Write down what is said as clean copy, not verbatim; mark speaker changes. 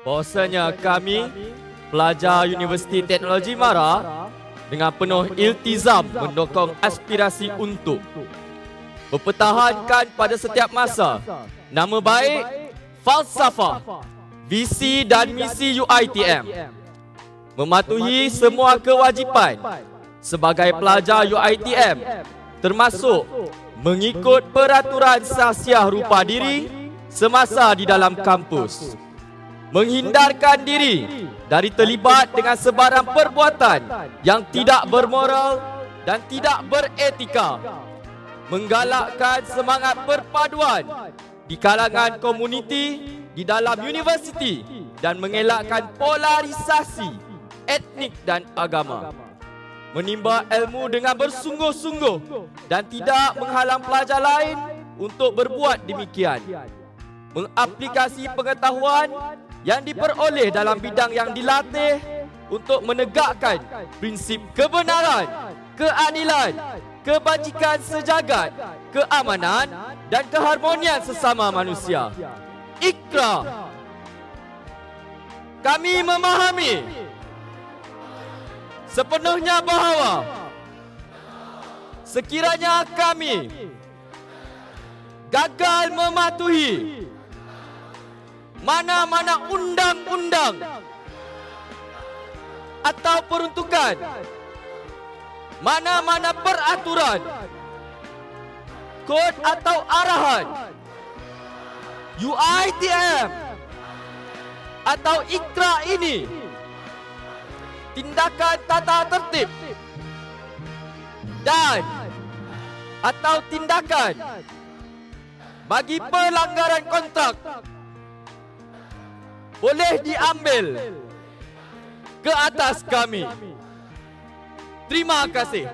Speaker 1: bahwasanya kami, pelajar Universiti Teknologi Mara, dengan penuh iltizam mendukung aspirasi untuk mempertahankan pada setiap masa nama baik, falsafah, visi dan misi UiTM, mematuhi semua kewajipan sebagai pelajar UiTM, termasuk mengikut peraturan sahsiah rupa diri semasa di dalam kampus, menghindarkan diri dari terlibat dengan sebarang perbuatan yang tidak bermoral dan tidak beretika, menggalakkan semangat perpaduan di kalangan komuniti di dalam universiti dan mengelakkan polarisasi etnik dan agama, menimba ilmu dengan bersungguh-sungguh dan tidak menghalang pelajar lain untuk berbuat demikian, mengaplikasi pengetahuan yang diperoleh dalam bidang yang dilatih untuk menegakkan prinsip kebenaran, keadilan, kebajikan sejagat, keamanan dan keharmonian sesama manusia. Ikrar. Kami memahami sepenuhnya bahawa sekiranya kami gagal mematuhi mana-mana undang-undang atau peruntukan, mana-mana peraturan, kod atau arahan UiTM atau Ikrar ini, tindakan tata tertib dan atau tindakan bagi pelanggaran kontrak boleh diambil ke atas kami. Terima kasih.